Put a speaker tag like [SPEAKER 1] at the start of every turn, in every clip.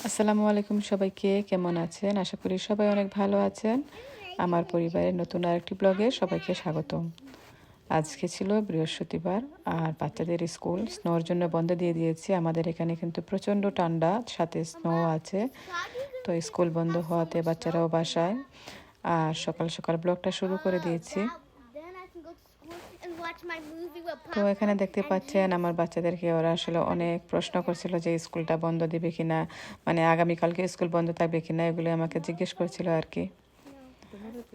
[SPEAKER 1] আসসালামু আলাইকুম সবাইকে, কেমন আছেন? আশা করি সবাই অনেক ভালো আছেন। আমার পরিবারের নতুন আরেকটি ব্লগে সবাইকে স্বাগতম। আজকে ছিল বৃহস্পতিবার আর বাচ্চাদের স্কুল স্নোর জন্য বন্ধ দিয়ে দিয়েছে। আমাদের এখানে কিন্তু প্রচণ্ড ঠান্ডা, সাথে স্নো আছে। তো স্কুল বন্ধ হওয়াতে বাচ্চারাও বাসায়। আর সকাল সকাল ব্লগটা শুরু করে দিয়েছি। তো এখানে দেখতে পাচ্ছেন আমার বাচ্চাদেরকে ওরা আসলে অনেক প্রশ্ন করছিল যে স্কুলটা বন্ধ দিবে কিনা, মানে আগামীকালকে স্কুল বন্ধ থাকবে কিনা, এগুলো আমাকে জিজ্ঞেস করছিল আর কি।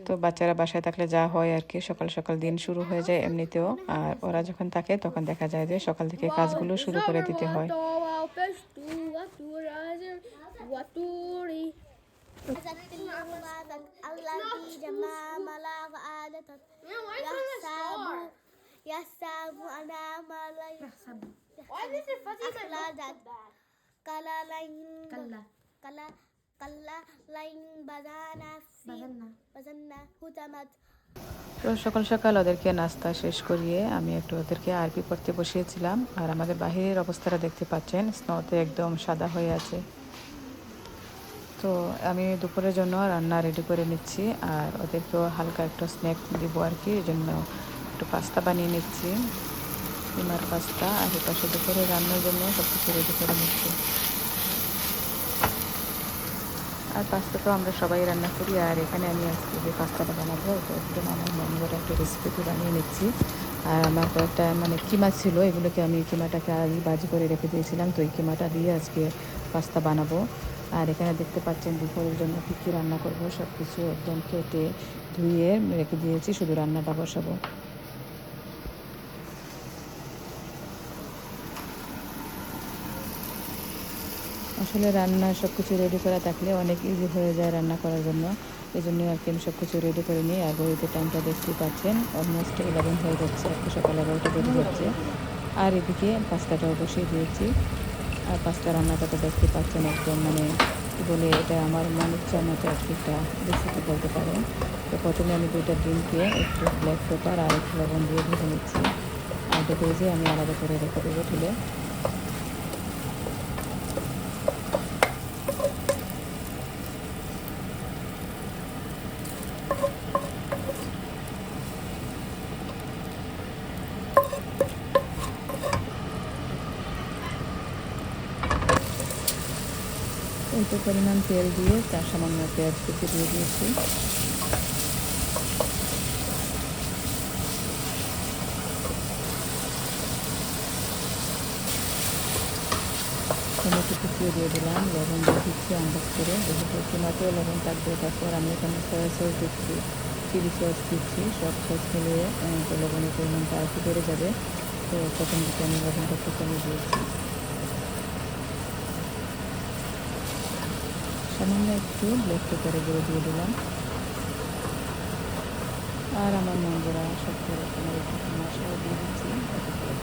[SPEAKER 1] তো বাচ্চারা বাসায় থাকলে যা হয় আর কি, সকাল সকাল দিন শুরু হয়ে যায় এমনিতেও। আর ওরা যখন থাকে তখন দেখা যায় যে সকাল থেকে কাজগুলো শুরু করে দিতে হয়।
[SPEAKER 2] يحسب أنا ما لا يحسب. Why does it fuzzy even look so bad? كلا لين كلا كلا لين بزنا هتمت.
[SPEAKER 1] তো সকাল সকাল ওদেরকে নাস্তা শেষ করিয়ে আমি একটু ওদেরকে আরবি পড়তে বসিয়েছিলাম। আর আমাদের বাহিরের অবস্থাটা দেখতে পাচ্ছেন, স্নোতে একদম সাদা হয়ে আছে। তো আমি দুপুরের জন্য রান্না রেডি করে নিচ্ছি আর ওদেরকেও হালকা একটু স্ন্যাক দিব আর কি, এই জন্য একটু পাস্তা বানিয়ে নিচ্ছি, ডিমার পাস্তা। আর এপাশে দুপুরে রান্নার জন্য সব কিছু রেডি করে নিচ্ছি। আর পাস্তা তো আমরা সবাই রান্না করি। আর এখানে আমি আজকে যে পাস্তাটা বানাবো এটা একদম আমার মন করে একটা রেসিপিতে বানিয়ে নিচ্ছি। আর আমার কয়েকটা মানে কিমা ছিল, এগুলোকে আমি কিমাটাকে আগে ভাজি করে রেখে দিয়েছিলাম। তো এই কিমাটা দিয়ে আজকে পাস্তা বানাবো। আর এখানে দেখতে পাচ্ছেন দুপুরের জন্য কী কী রান্না করব সব কিছু একদম কেটে ধুয়ে রেখে দিয়েছি, শুধু রান্নাটা বসাবো। আসলে রান্না সব কিছু রেডি করা থাকলে অনেক ইজি হয়ে যায় রান্না করার জন্য। এই জন্য আর কি আমি সব কিছু রেডি করে নিই। আর ঘড়িতে টাইমটা দেখতেই পাচ্ছেন, অলমোস্ট 11 হয়ে যাচ্ছে, একটু সকাল 11টা বেজে যাচ্ছে। আর এদিকে পাস্তাটাও বসিয়ে দিয়েছি। আর পাস্তা রান্নাটা তো দেখতে পাচ্ছেন একদম মানে কী বলে, এটা আমার মন ইচ্ছার মতো একটা রেসিপি বলতে পারেন। তো প্রথমে আমি 2টা ডিমকে একটু ব্ল্যাক পেপার আর একটু লবণ দিয়ে ভেজে নিচ্ছি। আর ভেজে আমি আলাদা করে রেখে দেবো তুলে। অল্প পরিমাণ তেল দিয়ে তার সামান্য পেঁয়াজ কুচি দিয়ে দিয়েছি। টমেটো কুচিয়ে দিয়ে দিলাম, লবণ দিয়ে দিচ্ছি আন্দাজ করে, যেহেতু টমেটো লবণ থাকবে। তারপর আমি এখানে সয়া সস দিচ্ছি, চিলি সস দিচ্ছি, সব সস মিলিয়ে তো লবণের পরিমাণটা আর একটু বেড়ে যাবে। তো প্রথম দিকে আমি লবণটা একটু কমিয়ে দিয়েছি। সামান্য একটু ব্ল্যাক পেপারে গুঁড়ো দিয়ে দিলাম। আর আমার মন্দিরা সব রকমের একটু মশলাও দিয়ে দিচ্ছি,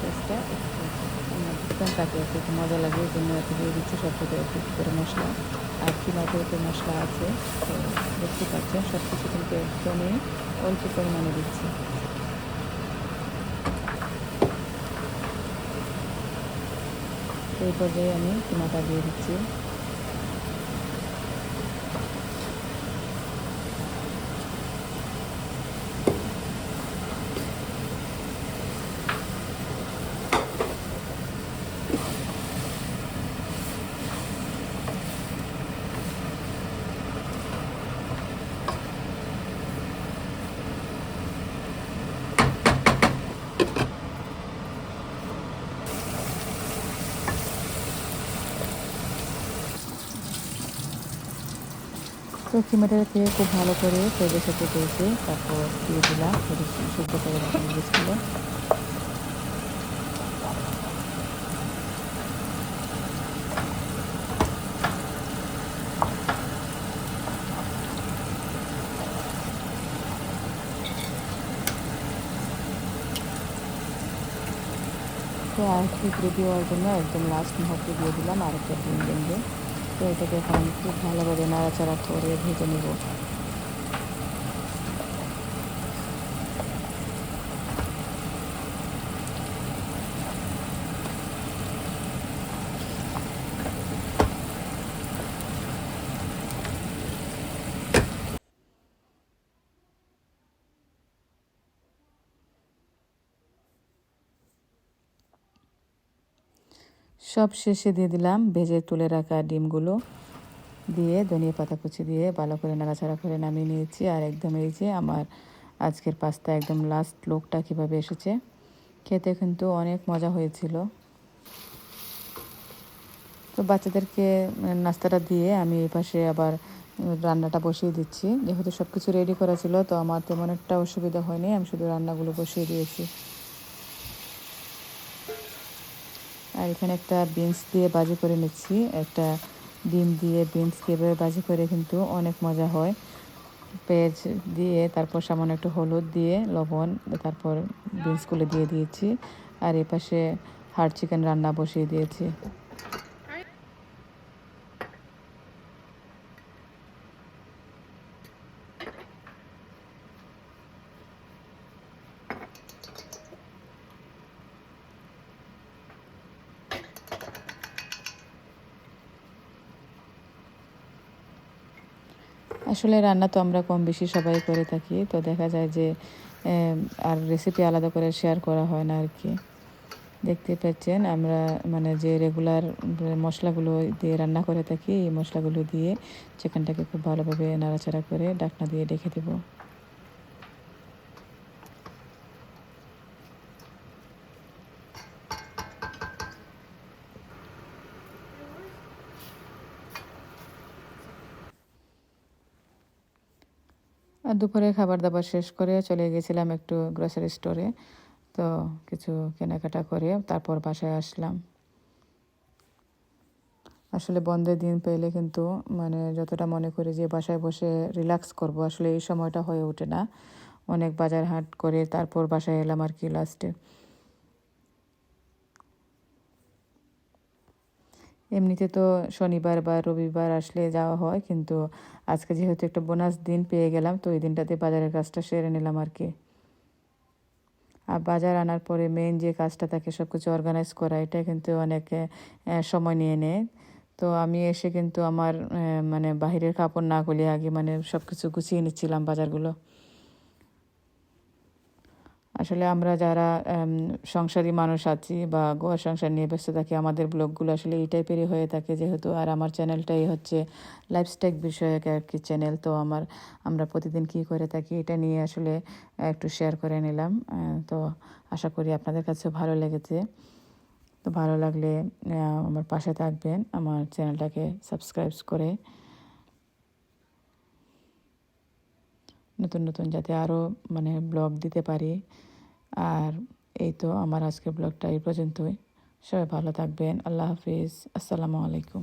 [SPEAKER 1] টেস্টটা একটু ডিফারেন্ট থাকে, একটু মজা লাগে, এই জন্য একটু দিয়ে দিচ্ছি সব থেকে একটু করে মশলা। আর কিমাতে একটু মশলা আছে, তো দেখতে পাচ্ছেন সব কিছু কিন্তু একদমই অল্প পরিমাণে দিচ্ছি। এই পর্যায়ে আমি কিমাটা দিয়ে দিচ্ছি। তো কিমাটাকে খুব ভালো করে তেজে সেঁকে দিয়েছি, তারপর দিয়ে দিলাম শুদ্ধ করে রাখা মরিচগুলো। তো আর একটু গ্রেভি হওয়ার জন্য একদম লাস্ট মুহূর্তে দিয়ে দিলাম আর একটা ডিম ভেঙে। তো এটাকে এখন আমি খুব ভালোভাবে নাড়াচাড়া করে ভেজে নেব। সব শেষে দিয়ে দিলাম ভেজে তুলে রাখা ডিমগুলো, দিয়ে ধনিয়া পাতা কুচি দিয়ে ভালো করে নাড়াচাড়া করে নামিয়ে নিয়েছি। আর একদম এই যে আমার আজকের পাস্তা একদম লাস্ট লুকটা কীভাবে এসেছে, খেতে কিন্তু অনেক মজা হয়েছিল। তো বাচ্চাদেরকে নাস্তাটা দিয়ে আমি এই পাশে আবার রান্নাটা বসিয়ে দিচ্ছি। যেহেতু সব কিছু রেডি করা ছিল, তো আমার তেমন একটা অসুবিধা হয়নি, আমি শুধু রান্নাগুলো বসিয়ে দিয়েছি। আর এখানে একটা বিনস দিয়ে ভাজি করে নিচ্ছি। একটা ডিম দিয়ে বিনস কীভাবে ভাজি করে কিন্তু অনেক মজা হয়। পেঁয়াজ দিয়ে তারপর সামান্য একটু হলুদ দিয়ে লবণ, তারপর বিনসগুলো দিয়ে দিয়েছি। আর এ পাশে হাড় চিকেন রান্না বসিয়ে দিয়েছি। আসলে রান্না তো আমরা কম বেশি সবাই করে থাকি, তো দেখা যায় যে আর রেসিপি আলাদা করে শেয়ার করা হয় না আর কি। দেখতে পাচ্ছেন আমরা মানে যে রেগুলার মশলাগুলো দিয়ে রান্না করে থাকি, এই মশলাগুলো দিয়ে চিকেনটাকে খুব ভালোভাবে নাড়াচাড়া করে ঢাকনা দিয়ে ঢেকে দেবো। আর দুপুরে খাবার দাবার শেষ করে চলে গেছিলাম একটু গ্রোসারি স্টোরে, তো কিছু কেনাকাটা করে তারপর বাসায় আসলাম। আসলে বন্ধের দিন পেলে কিন্তু মানে যতটা মনে করি যে বাসায় বসে রিল্যাক্স করব, আসলে এই সময়টা হয়ে ওঠে না। অনেক বাজার হাট করে তারপর বাসায় এলাম আর কি লাস্টে। এমনিতে তো শনিবার বা রবিবার আসলে যাওয়া হয়, কিন্তু আজকে যেহেতু একটা বোনাস দিন পেয়ে গেলাম, তো এই দিনটাতে বাজারের কাজটা সেরে নিলাম আর কি। আর বাজার আনার পরে মেইন যে কাজটা থাকে সব কিছু অর্গানাইজ করা, এটা কিন্তু অনেক সময় নিয়ে নেয়। তো আমি এসে কিন্তু আমার মানে বাহিরের কাপড় না খুলে আগে মানে সব কিছু গুছিয়ে নিচ্ছিলাম বাজারগুলো। আসলে আমরা যারা সংসারী মানুষ আছি বা ঘর সংসার নিয়ে ব্যস্ত থাকি, আমাদের ব্লগগুলো আসলে এই টাইপেরই হয়ে থাকে যেহেতু। আর আমার চ্যানেলটাই হচ্ছে লাইফস্টাইল বিষয়ক আর কি চ্যানেল, তো আমরা প্রতিদিন কী করে থাকি এটা নিয়ে আসলে একটু শেয়ার করে নিলাম। তো আশা করি আপনাদের কাছেও ভালো লেগেছে। তো ভালো লাগলে আমার পাশে থাকবেন, আমার চ্যানেলটাকে সাবস্ক্রাইব করে, নতুন নতুন যাতে আরও মানে ব্লগ দিতে পারি। আর এই তো আমার আজকের ব্লগটা এই পর্যন্তই। সবাই ভালো থাকবেন। আল্লাহ হাফিজ। আসসালামু আলাইকুম।